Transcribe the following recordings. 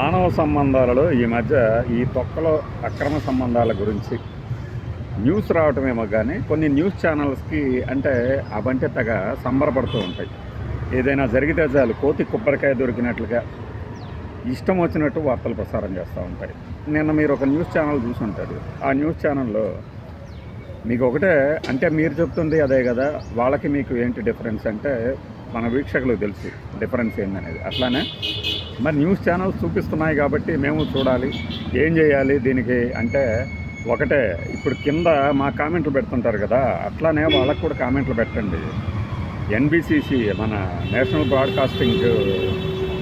మానవ సంబంధాలలో ఈ మధ్య ఈ తొక్కలో అక్రమ సంబంధాల గురించి న్యూస్ రావటమేమో కానీ కొన్ని న్యూస్ ఛానల్స్కి అంటే అవంటే తెగ సంబరపడుతూ ఉంటాయి. ఏదైనా జరిగితే చాలు కోతి కొబ్బరికాయ దొరికినట్లుగా ఇష్టం వచ్చినట్టు వార్తలు ప్రసారం చేస్తూ ఉంటాయి. నిన్న మీరు ఒక న్యూస్ ఛానల్ చూసి ఉంటారు. ఆ న్యూస్ ఛానల్లో మీకు ఒకటే అంటే మీరు చెప్తుంది అదే కదా, వాళ్ళకి మీకు ఏంటి డిఫరెన్స్ అంటే మన వీక్షకులకు తెలుసు డిఫరెన్స్ ఏందనేది. అట్లానే మరి న్యూస్ ఛానల్స్ చూపిస్తున్నాయి కాబట్టి మేము చూడాలి, ఏం చేయాలి దీనికి అంటే ఒకటే. ఇప్పుడు కింద మా కామెంట్లు పెడుతుంటారు కదా, అట్లానే వాళ్ళకు కూడా కామెంట్లు పెట్టండి. ఎన్బిసిసి మన నేషనల్ బ్రాడ్కాస్టింగ్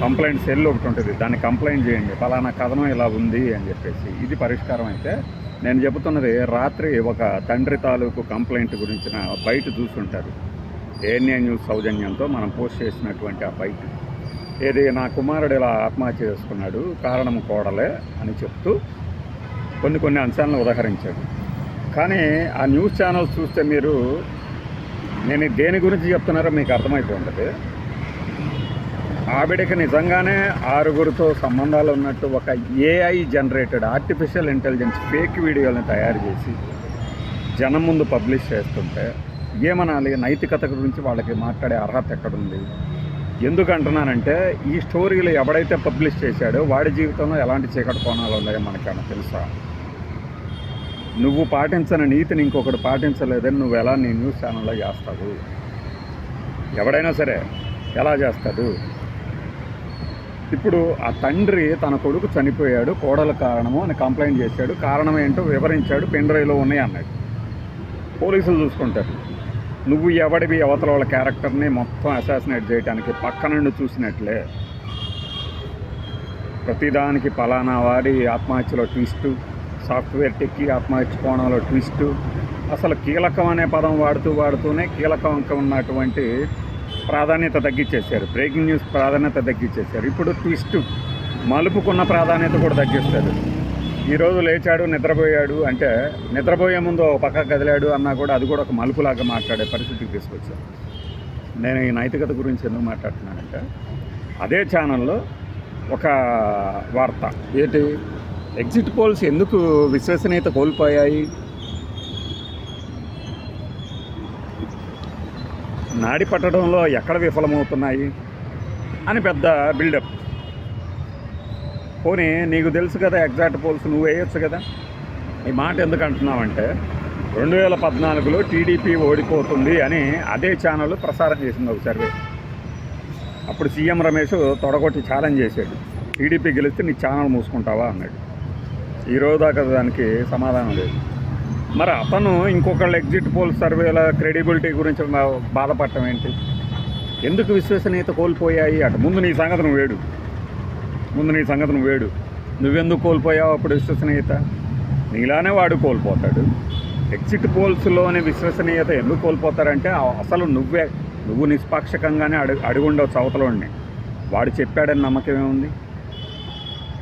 కంప్లైంట్ సెల్ ఒకటి ఉంటుంది, దాన్ని కంప్లైంట్ చేయండి, ఫలానా కథనం ఇలా ఉంది అని చెప్పేసి. ఇది పరిష్కారం అయితే నేను చెబుతున్నది రాత్రి ఒక తండ్రి తాలూకు కంప్లైంట్ గురించిన బయట చూసుంటారు. ఏఎన్ఏ న్యూస్ సౌజన్యంతో మనం పోస్ట్ చేసినటువంటి ఆ బయట ఏది నా కుమారుడు ఇలా ఆత్మహత్య చేసుకున్నాడు, కారణం కోడలే అని చెప్తూ కొన్ని అంశాలను ఉదహరించాడు. కానీ ఆ న్యూస్ ఛానల్స్ చూస్తే మీరు నేను దేని గురించి చెప్తున్నారో మీకు అర్థమైపోయి ఉంటుంది. ఆవిడకి నిజంగానే 6గురితో సంబంధాలు ఉన్నట్టు ఒక AI generated artificial intelligence fake వీడియోలను తయారు చేసి జనం ముందు పబ్లిష్ చేస్తుంటే ఏమనాలి? నైతికత గురించి వాళ్ళకి మాట్లాడే అర్హత ఎక్కడుంది? ఎందుకు అంటున్నానంటే ఈ స్టోరీలు ఎవడైతే పబ్లిష్ చేశాడో వాడి జీవితంలో ఎలాంటి చీకటి కోణాలు ఉన్నాయో మనకేమన్నా తెలుసా? నువ్వు పాటించని నీతిని ఇంకొకటి పాటించలేదని నువ్వు ఎలా నీ న్యూస్ ఛానల్లో చేస్తావు? ఎవడైనా సరే ఎలా చేస్తాడు? ఇప్పుడు ఆ తండ్రి తన కొడుకు చనిపోయాడు, కోడల కారణము అని కంప్లైంట్ చేశాడు. కారణం ఏంటో వివరించాడు, పెన్ డ్రైవ్లో ఉన్నాయి అన్నాడు. పోలీసులు చూసుకుంటారు. నువ్వు ఎవడివి అవతల వాళ్ళ క్యారెక్టర్ని మొత్తం అసాసినేట్ చేయడానికి పక్క నుండి చూసినట్లే. ప్రతిదానికి పలానా వాడి ఆత్మహత్యలో ట్విస్టు, సాఫ్ట్వేర్ టెక్కి ఆత్మహత్య కోణంలో ట్విస్టు, అసలు కీలకం అనే పదం వాడుతూనే కీలకం ఉన్నటువంటి ప్రాధాన్యత తగ్గించేశారు. బ్రేకింగ్ న్యూస్ ప్రాధాన్యత తగ్గించేశారు. ఇప్పుడు ట్విస్ట్ మలుపుకున్న ప్రాధాన్యత కూడా తగ్గిస్తారు. ఈరోజు లేచాడు, నిద్రపోయాడు అంటే నిద్రపోయే ముందు పక్క కదిలాడు అన్నా కూడా అది కూడా ఒక మలుపులాగా మాట్లాడే పరిస్థితికి తీసుకొచ్చారు. నేను ఈ నైతికత గురించి ఎందుకు మాట్లాడుతున్నానంటే అదే ఛానల్లో ఒక వార్త ఏంటి, ఎగ్జిట్ పోల్స్ ఎందుకు విశ్వసనీయత కోల్పోయాయి, నాడి పట్టడంలో ఎక్కడ విఫలమవుతున్నాయి అని పెద్ద బిల్డప్. పోనీ నీకు తెలుసు కదా ఎగ్జాక్ట్ పోల్స్, నువ్వు వేయొచ్చు కదా. ఈ మాట ఎందుకు అంటున్నావంటే 2014లో టీడీపీ ఓడిపోతుంది అని అదే ఛానల్ ప్రసారం చేసింది ఒక సర్వే. అప్పుడు సీఎం రమేష్ తొడగొట్టి ఛాలెంజ్ చేశాడు, టీడీపీ గెలిస్తే నీ ఛానల్ మూసుకుంటావా అన్నాడు. ఈరోజు దాకా దానికి సమాధానం లేదు. మరి అతను ఇంకొకళ్ళ ఎగ్జిట్ పోల్ సర్వేల క్రెడిబిలిటీ గురించి బాధపడటం ఏంటి? ఎందుకు విశ్వసనీయత కోల్పోయాయి? అటు ముందు నీ సంగతి నువ్వు వేడు. నువ్వెందుకు కోల్పోయావు అప్పుడు విశ్వసనీయత? నీలానే వాడు కోల్పోతాడు. ఎగ్జిట్ పోల్స్లోని విశ్వసనీయత ఎందుకు కోల్పోతారంటే అసలు నువ్వు నిష్పాక్షికంగానే అడుగుండవు చవతలోని. వాడు చెప్పాడని నమ్మకం ఏముంది?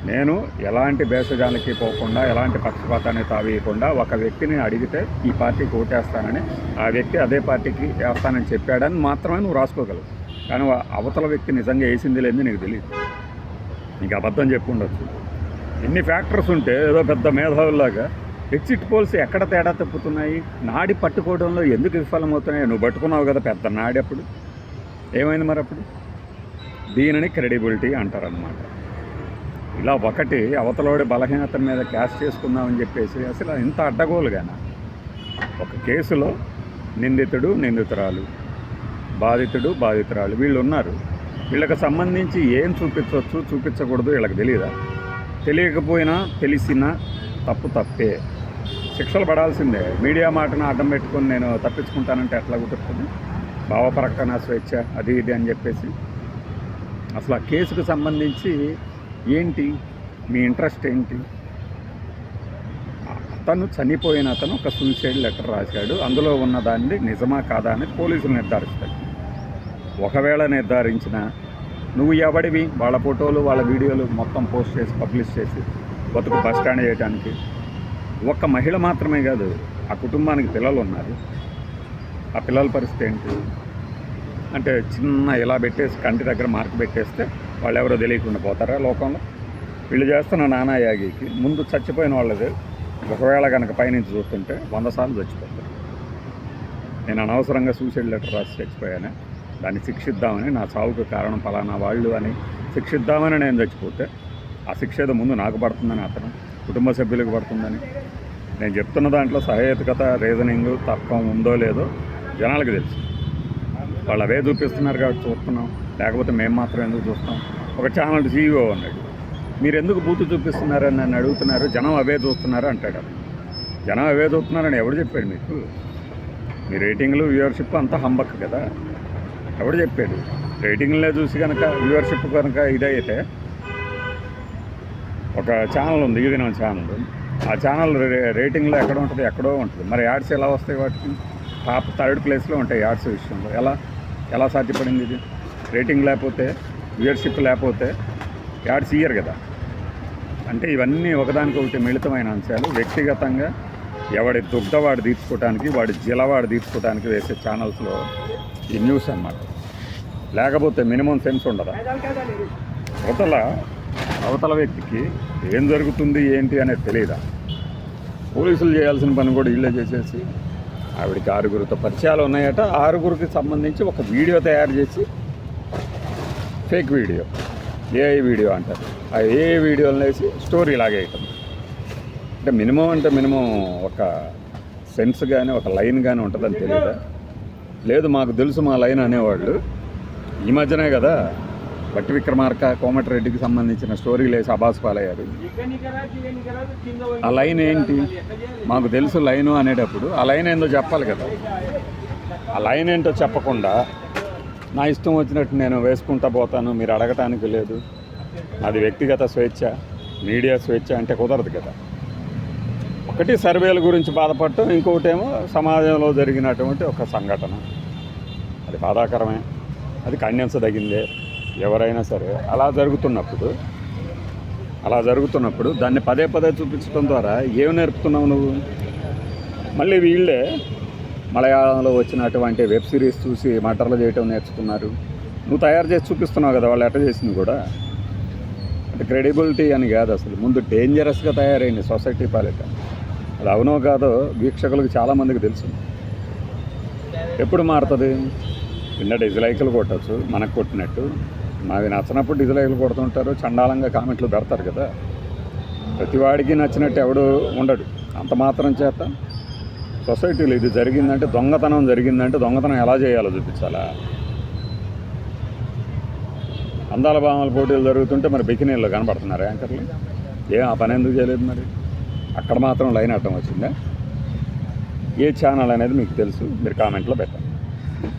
నేను ఎలాంటి భేషజాలకి పోకుండా, ఎలాంటి పక్షపాతాన్ని తావేయకుండా ఒక వ్యక్తిని అడిగితే ఈ పార్టీకి ఓటేస్తానని, ఆ వ్యక్తి అదే పార్టీకి వేస్తానని చెప్పాడని మాత్రమే నువ్వు రాసుకోగలవు. కానీ అవతల వ్యక్తి నిజంగా వేసింది లేదని నీకు తెలియదు. నీకు అబద్ధం చెప్పి ఉండొచ్చు. ఎన్ని ఫ్యాక్టర్స్ ఉంటే ఏదో పెద్ద మేధావుల్లాగా ఎగ్జిట్ పోల్స్ ఎక్కడ తేడా తప్పుతున్నాయి, నాడి పట్టుకోవడంలో ఎందుకు విఫలమవుతున్నాయి? నువ్వు పట్టుకున్నావు కదా పెద్ద నాడి, అప్పుడు ఏమైంది మరి? అప్పుడు దీనిని క్రెడిబిలిటీ అంటారన్నమాట. ఇలా ఒకటి అవతలోడి బలహీనత మీద క్యాష్ చేసుకుందామని చెప్పేసి అసలు ఇంత అడ్డగోలుగానా? ఒక కేసులో నిందితుడు, నిందితురాలు, బాధితుడు, బాధితురాలు వీళ్ళు ఉన్నారు. వీళ్ళకి సంబంధించి ఏం చూపించవచ్చు, చూపించకూడదు వీళ్ళకి తెలియదా? తెలియకపోయినా తెలిసినా తప్పే, శిక్షలు పడాల్సిందే. మీడియా మాటను అడ్డం పెట్టుకొని నేను తప్పించుకుంటానంటే ఎట్లా కుదురుతుంది? భావప్రకటన స్వేచ్ఛ అది ఇది అని చెప్పేసి. అసలు ఆ కేసుకు సంబంధించి ఏంటి మీ ఇంట్రెస్ట్ ఏంటి? అతను చనిపోయిన అతను ఒక సూసైడ్ లెటర్ రాశాడు, అందులో ఉన్నదాన్ని నిజమా కాదా అని పోలీసులు నిర్ధారిస్తారు. ఒకవేళ నిర్ధారించిన నువ్వు ఎవడివి వాళ్ళ ఫోటోలు వాళ్ళ వీడియోలు మొత్తం పోస్ట్ చేసి పబ్లిష్ చేసి బతుకు బస్టాండ్ చేయడానికి? ఒక్క మహిళ మాత్రమే కాదు, ఆ కుటుంబానికి పిల్లలు ఉన్నారు. ఆ పిల్లల పరిస్థితి ఏంటి? అంటే చిన్న ఇలా పెట్టేసి కంటి దగ్గర మార్క్ పెట్టేస్తే వాళ్ళు ఎవరో తెలియకుండా పోతారా లోకంలో? వీళ్ళు చేస్తున్న నానా యాగికి ముందు చచ్చిపోయిన వాళ్ళది ఒకవేళ కనుక పైనుంచి చూస్తుంటే 100 సార్లు చచ్చిపోతారు. నేను అనవసరంగా సూసైడ్ లెటర్ రాసి చచ్చిపోయాను, దాన్ని శిక్షిద్దామని, నా చావుకు కారణం ఫలానా వాళ్ళు అని శిక్షిద్దామని నేను చచ్చిపోతే ఆ శిక్ష ఏదో ముందు నాకు పడుతుందని, అతను కుటుంబ సభ్యులకు పడుతుందని. నేను చెప్తున్న దాంట్లో సహేతుకత, రీజనింగ్, తర్కం ఉందో లేదో జనాలకు తెలుసు. వాళ్ళు అవే చూపిస్తున్నారు కాబట్టి చూస్తున్నాం, లేకపోతే మేము మాత్రం ఎందుకు చూస్తాం? ఒక ఛానల్ CEO అన్నాడు, మీరు ఎందుకు బూతు చూపిస్తున్నారని నన్ను అడుగుతున్నారు, జనం అవే చూస్తున్నారు అంటాడు. జనం అవే చూస్తున్నారని ఎవడు చెప్పాడు మీకు? మీ రేటింగ్లు, వ్యూవర్షిప్ అంతా హంబక్ కదా, ఎవడు చెప్పాడు? రేటింగ్లే చూసి కనుక వ్యూవర్షిప్ కనుక ఇదైతే, ఒక ఛానల్ ఉంది, ఇది నా ఛానల్, ఆ ఛానల్ రేటింగ్లో ఎక్కడ ఉంటుంది? ఎక్కడో ఉంటుంది. మరి యాడ్స్ ఎలా వస్తాయి? వాటికి టాప్ 3rd ప్లేస్లో ఉంటాయి యాడ్స్ విషయంలో. ఎలా సాధ్యపడింది ఇది? రేటింగ్ లేకపోతే, వ్యూవర్షిప్ లేకపోతే యాడ్స్ ఇయ్యరు కదా. అంటే ఇవన్నీ ఒకదానికొకటి మిళితమైన అంశాలు. వ్యక్తిగతంగా ఎవడి దుగ్ధ వాడు తీర్చుకోవడానికి, వాడి జిలవాడు తీర్చుకోవడానికి వేసే ఛానల్స్లో ఈ న్యూస్ అన్నమాట. లేకపోతే మినిమం సెన్స్ ఉండదా? అవతల వ్యక్తికి ఏం జరుగుతుంది ఏంటి అనేది తెలియదా? పోలీసులు చేయాల్సిన పని కూడా వీళ్ళే చేసేసి, ఆవిడికి 6గురితో పరిచయాలు ఉన్నాయట, 6గురికి సంబంధించి ఒక వీడియో తయారు చేసి, ఫేక్ వీడియో, AI వీడియో అంటారు, ఆ AI వీడియోలను వేసి స్టోరీ లాగేయటం. అంటే మినిమం ఒక సెన్స్ కానీ, ఒక లైన్ కానీ ఉంటుందని తెలియదా? లేదు, మాకు తెలుసు మా లైన్ అనేవాళ్ళు ఈ మధ్యనే కదా బట్టి విక్రమార్క, కోమటిరెడ్డికి సంబంధించిన స్టోరీలు వేసి అబాస్ పాలయ్యారు. ఆ లైన్ ఏంటి? మాకు తెలుసు లైను అనేటప్పుడు ఆ లైన్ ఏందో చెప్పాలి కదా. ఆ లైన్ ఏంటో చెప్పకుండా నా ఇష్టం వచ్చినట్టు నేను వేసుకుంటా పోతాను, మీరు అడగటానికి లేదు, అది వ్యక్తిగత స్వేచ్ఛ, మీడియా స్వేచ్ఛ అంటే కుదరదు కదా. ఒకటి సర్వేల గురించి బాధపడటం, ఇంకొకటేమో సమాజంలో జరిగినటువంటి ఒక సంఘటన, అది బాధాకరమే, అది ఖండించదగిందే. ఎవరైనా సరే అలా జరుగుతున్నప్పుడు దాన్ని పదే చూపించడం ద్వారా ఏమి నేర్పుతున్నావు నువ్వు? మళ్ళీ వీళ్ళే మలయాళంలో వచ్చినటువంటి వెబ్ సిరీస్ చూసి మటర్లు చేయటం నేర్చుకున్నారు. నువ్వు తయారు చేసి చూపిస్తున్నావు కదా, వాళ్ళు ఎట్ట చేసింది కూడా. అంటే క్రెడిబిలిటీ అని కాదు, అసలు ముందు డేంజరస్గా తయారైంది సొసైటీ పాలిట. అది అవునో కాదో వీక్షకులకు చాలామందికి తెలుసు. ఎప్పుడు మారుతుంది? కింద డిజ్లైకులు కొట్టచ్చు, మనకు కొట్టినట్టు. మాది నచ్చినప్పుడు డిజ్లైకులు కొడుతుంటారు, చండాలంగా కామెంట్లు పెడతారు కదా. ప్రతివాడికి నచ్చినట్టు ఎవడు ఉండడు. అంత మాత్రం చేత సొసైటీలో ఇది జరిగిందంటే, దొంగతనం ఎలా చేయాలో చూపించాలా? అందాల భామాల పోటీలు జరుగుతుంటే మరి బికినీల్లో కనబడుతున్నారు యాంకర్లు. ఆ పని ఎందుకు చేయలేదు మరి? అక్కడ మాత్రం లైన్ అడ్డం వచ్చిందా? ఏ ఛానల్ అనేది మీకు తెలుసు, మీరు కామెంట్లో పెట్టండి.